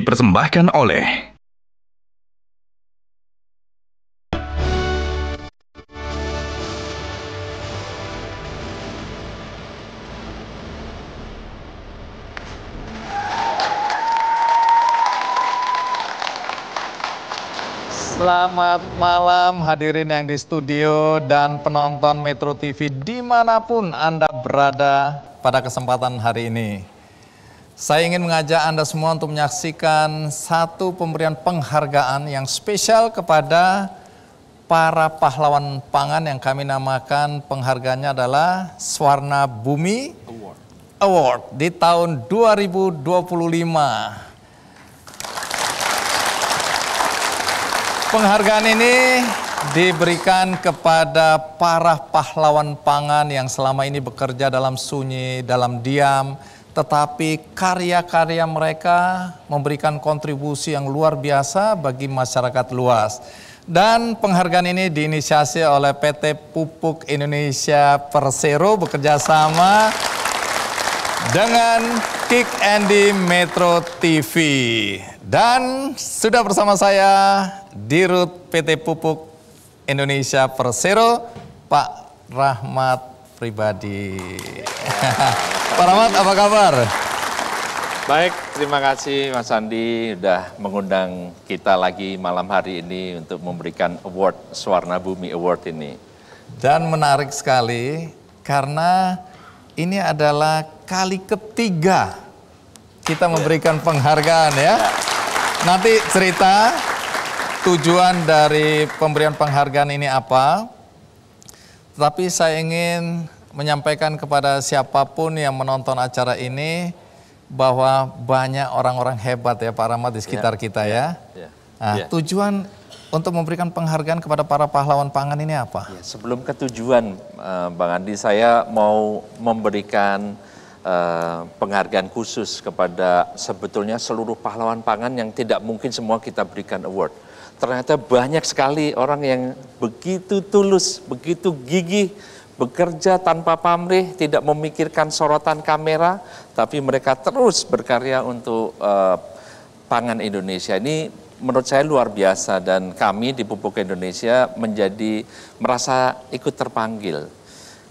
dipersembahkan oleh Selamat malam hadirin yang di studio dan penonton Metro TV dimanapun Anda berada pada kesempatan hari ini. Saya ingin mengajak Anda semua untuk menyaksikan satu pemberian penghargaan yang spesial kepada para pahlawan pangan yang kami namakan penghargaannya adalah Swarna Bumi Award di tahun 2025. Penghargaan ini diberikan kepada para pahlawan pangan yang selama ini bekerja dalam sunyi, dalam diam, tetapi karya-karya mereka memberikan kontribusi yang luar biasa bagi masyarakat luas. Dan penghargaan ini diinisiasi oleh PT Pupuk Indonesia Persero bekerjasama dengan Kick Andy Metro TV. Dan sudah bersama saya Dirut PT Pupuk Indonesia Persero, Pak Rahmat Pribadi. Pak Rahmat, apa kabar? Baik, terima kasih Mas Andi sudah mengundang kita lagi malam hari ini untuk memberikan award Swarna Bumi Award ini. Dan menarik sekali karena ini adalah kali ketiga kita memberikan penghargaan ya. Nanti cerita tujuan dari pemberian penghargaan ini apa. Tapi saya ingin menyampaikan kepada siapapun yang menonton acara ini bahwa banyak orang-orang hebat ya Pak Rahmat di sekitar kita ya. Nah, tujuan untuk memberikan penghargaan kepada para pahlawan pangan ini apa? Ya, sebelum ke tujuan Bang Andi, saya mau memberikan penghargaan khusus kepada sebetulnya seluruh pahlawan pangan yang tidak mungkin semua kita berikan award. Ternyata banyak sekali orang yang begitu tulus, begitu gigih, bekerja tanpa pamrih, tidak memikirkan sorotan kamera, tapi mereka terus berkarya untuk pangan Indonesia. Ini menurut saya luar biasa dan kami di Pupuk Indonesia merasa ikut terpanggil.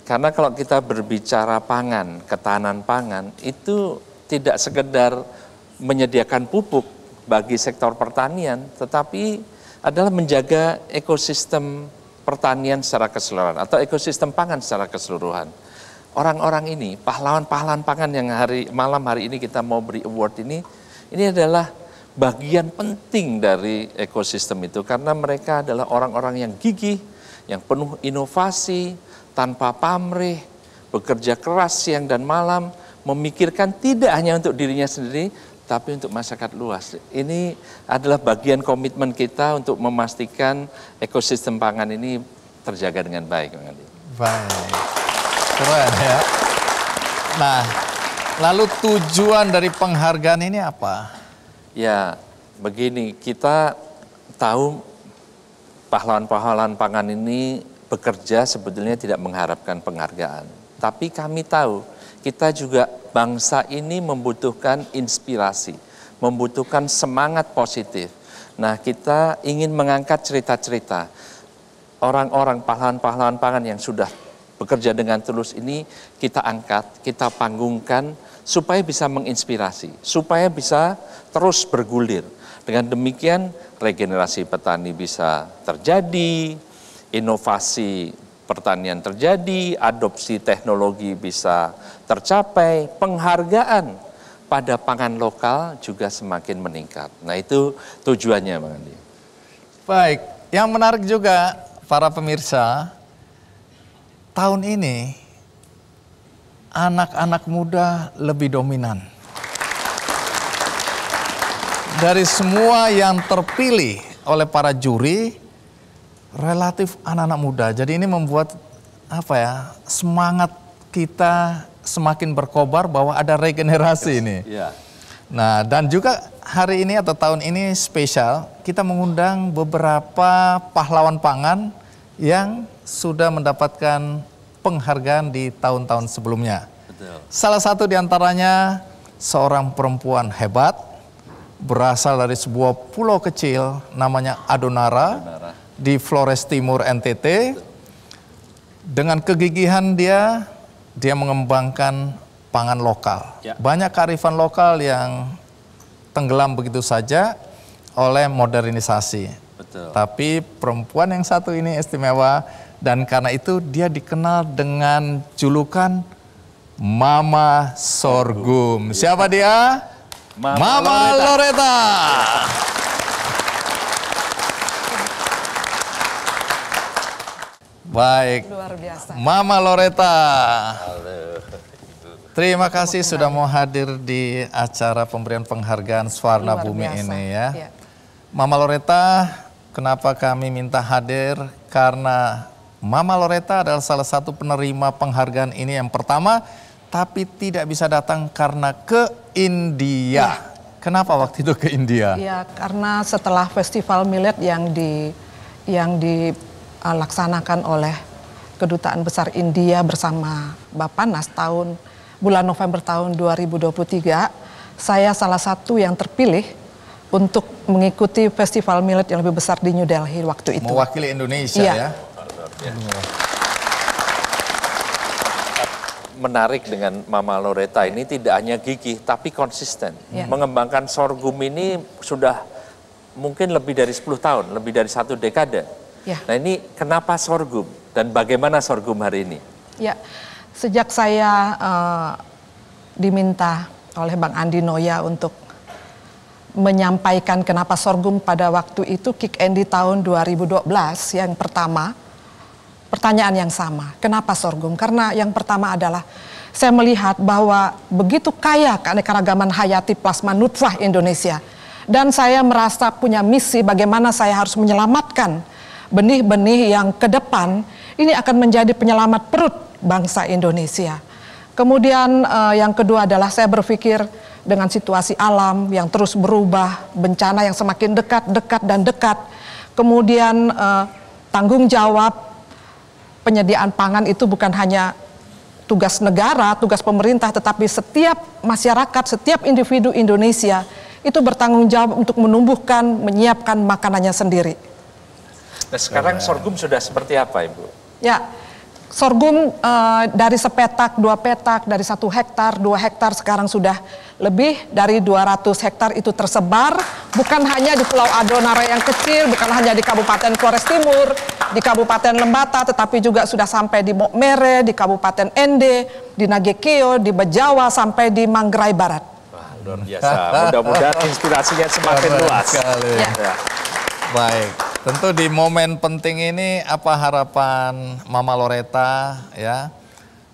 Karena kalau kita berbicara pangan, ketahanan pangan, itu tidak sekedar menyediakan pupuk bagi sektor pertanian, tetapi adalah menjaga ekosistem pertanian secara keseluruhan atau ekosistem pangan secara keseluruhan. Orang-orang ini, pahlawan-pahlawan pangan yang malam hari ini kita mau beri award ini adalah bagian penting dari ekosistem itu karena mereka adalah orang-orang yang gigih, yang penuh inovasi, tanpa pamrih, bekerja keras siang dan malam, memikirkan tidak hanya untuk dirinya sendiri, tapi untuk masyarakat luas. Ini adalah bagian komitmen kita untuk memastikan ekosistem pangan ini terjaga dengan baik. Baik, keren ya. Nah, lalu tujuan dari penghargaan ini apa? Ya, begini, kita tahu pahlawan-pahlawan pangan ini bekerja sebetulnya tidak mengharapkan penghargaan. Tapi kami tahu kita juga bangsa ini membutuhkan inspirasi, membutuhkan semangat positif. Nah, kita ingin mengangkat cerita-cerita orang-orang pahlawan-pahlawan pangan yang sudah bekerja dengan tulus ini kita angkat, kita panggungkan supaya bisa menginspirasi, supaya bisa terus bergulir. Dengan demikian regenerasi petani bisa terjadi, inovasi pertanian terjadi, adopsi teknologi bisa tercapai, penghargaan pada pangan lokal juga semakin meningkat. Nah, itu tujuannya, Bang Andi. Baik, yang menarik juga para pemirsa, tahun ini anak-anak muda lebih dominan. Dari semua yang terpilih oleh para juri, relatif anak-anak muda. Jadi ini membuat semangat kita semakin berkobar bahwa ada regenerasi ini. Ya. Nah, dan juga hari ini atau tahun ini spesial, kita mengundang beberapa pahlawan pangan yang sudah mendapatkan penghargaan di tahun-tahun sebelumnya. Betul. Salah satu diantaranya seorang perempuan hebat, berasal dari sebuah pulau kecil namanya Adonara di Flores Timur, NTT. Dengan kegigihan dia mengembangkan pangan lokal. Banyak kearifan lokal yang tenggelam begitu saja oleh modernisasi. Betul. Tapi perempuan yang satu ini istimewa, dan karena itu dia dikenal dengan julukan Mama Sorghum. Siapa dia? Mama Loretta. Baik, Luar biasa. Mama Loretta. Terima kasih sudah mau hadir di acara pemberian penghargaan Swarna Luar Bumi biasa. ini ya. Ya. Mama Loretta, kenapa kami minta hadir? Karena Mama Loretta adalah salah satu penerima penghargaan ini yang pertama, tapi tidak bisa datang karena ke India. Kenapa waktu itu ke India? Ya, karena setelah festival millet yang dilaksanakan oleh Kedutaan Besar India bersama Bappenas bulan November tahun 2023, saya salah satu yang terpilih untuk mengikuti festival millet yang lebih besar di New Delhi waktu itu. Mewakili Indonesia Iya. ya. Menarik dengan Mama Loretta ini tidak hanya gigih tapi konsisten. Ya. Mengembangkan sorghum ini sudah mungkin lebih dari 10 tahun, lebih dari 1 dekade. Ya. Nah ini kenapa sorghum dan bagaimana sorghum hari ini? Ya, sejak saya diminta oleh Bang Andi Noya untuk menyampaikan kenapa sorghum pada waktu itu kick end di tahun 2012 yang pertama, pertanyaan yang sama, kenapa sorghum? Karena yang pertama adalah saya melihat bahwa begitu kaya keanekaragaman hayati plasma nutfah Indonesia, dan saya merasa punya misi bagaimana saya harus menyelamatkan benih-benih yang ke depan ini akan menjadi penyelamat perut bangsa Indonesia. Kemudian yang kedua adalah saya berpikir dengan situasi alam yang terus berubah, bencana yang semakin dekat dan dekat. Kemudian tanggung jawab penyediaan pangan itu bukan hanya tugas negara, tugas pemerintah, tetapi setiap masyarakat, setiap individu Indonesia itu bertanggung jawab untuk menumbuhkan, menyiapkan makanannya sendiri. Nah sekarang sorghum sudah seperti apa Ibu? Ya, sorghum dari sepetak, 2 petak, dari 1 hektar, 2 hektar sekarang sudah lebih dari 200 hektar itu tersebar, bukan hanya di Pulau Adonara yang kecil, bukan hanya di Kabupaten Flores Timur, di Kabupaten Lembata, tetapi juga sudah sampai di Mokmere, di Kabupaten Ende, di Nagekeo, di Bejawa, sampai di Manggarai Barat. Wah, luar biasa, mudah-mudahan inspirasinya semakin luas. Ya. Baik, tentu di momen penting ini apa harapan Mama Loretta ya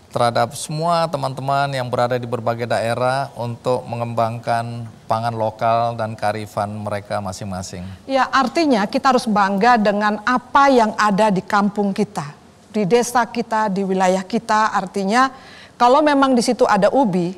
terhadap semua teman-teman yang berada di berbagai daerah untuk mengembangkan pangan lokal dan kearifan mereka masing-masing? Ya, artinya kita harus bangga dengan apa yang ada di kampung kita, di desa kita, di wilayah kita. Artinya kalau memang di situ ada ubi,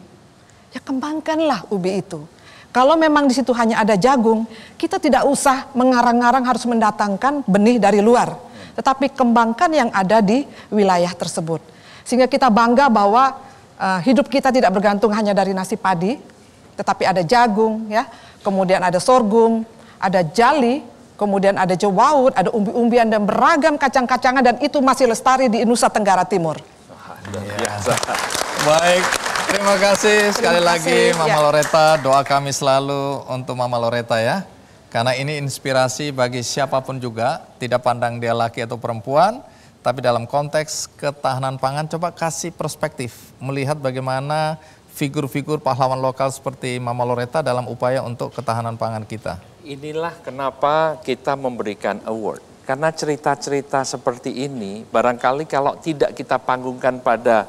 ya kembangkanlah ubi itu. Kalau memang di situ hanya ada jagung, kita tidak usah mengarang-arang harus mendatangkan benih dari luar, tetapi kembangkan yang ada di wilayah tersebut. Sehingga kita bangga bahwa hidup kita tidak bergantung hanya dari nasi padi, tetapi ada jagung, ya, kemudian ada sorghum, ada jali, kemudian ada jewawut, ada umbi-umbian dan beragam kacang-kacangan, dan itu masih lestari di Nusa Tenggara Timur. Baik, terima kasih sekali lagi Mama ya. Loretta. Doa kami selalu untuk Mama Loretta ya. Karena ini inspirasi bagi siapapun juga, tidak pandang dia laki atau perempuan. Tapi dalam konteks ketahanan pangan, coba kasih perspektif. Melihat bagaimana figur-figur pahlawan lokal seperti Mama Loretta dalam upaya untuk ketahanan pangan kita. Inilah kenapa kita memberikan award. Karena cerita-cerita seperti ini, barangkali kalau tidak kita panggungkan pada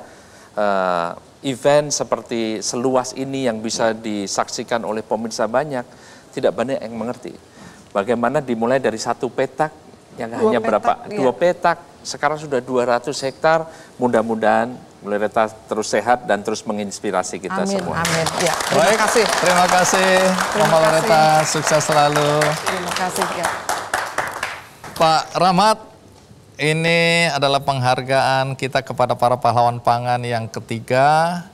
event seperti seluas ini yang bisa disaksikan oleh pemirsa banyak, tidak banyak yang mengerti. Bagaimana dimulai dari 1 petak, yang hanya berapa? 2 petak, sekarang sudah 200 hektar, mudah-mudahan Loretta terus sehat dan terus menginspirasi kita semua. Amin, ya. Terima Baik, kasih. terima kasih Mama Loretta, sukses selalu. Terima kasih, ya. Pak Rahmat, ini adalah penghargaan kita kepada para pahlawan pangan yang ketiga.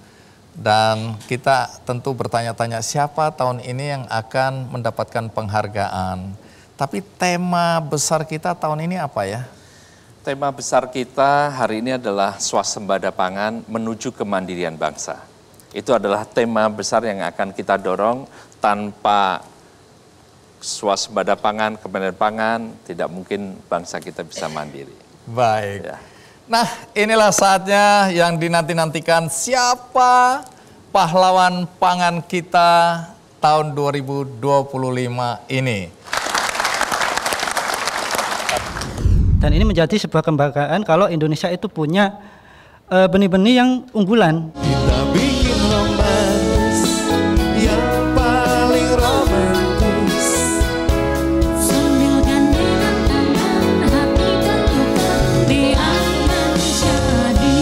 Dan kita tentu bertanya-tanya siapa tahun ini yang akan mendapatkan penghargaan. Tapi tema besar kita tahun ini apa ya? Tema besar kita hari ini adalah swasembada pangan menuju kemandirian bangsa. Itu adalah tema besar yang akan kita dorong. Tanpa swasembada pangan, kemandirian pangan, tidak mungkin bangsa kita bisa mandiri. Baik. Ya. Nah, inilah saatnya yang dinanti-nantikan, siapa pahlawan pangan kita tahun 2025 ini. Dan ini menjadi sebuah kebanggaan kalau Indonesia itu punya benih-benih yang unggulan. Kita bikin romantis yang paling romantis. Sambil gandengan tangan, hati terbuka, biar menjadi.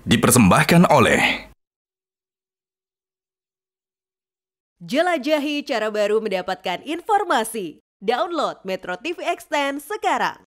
Dipersembahkan oleh Jelajahi cara baru mendapatkan informasi. Download Metro TV Extend sekarang.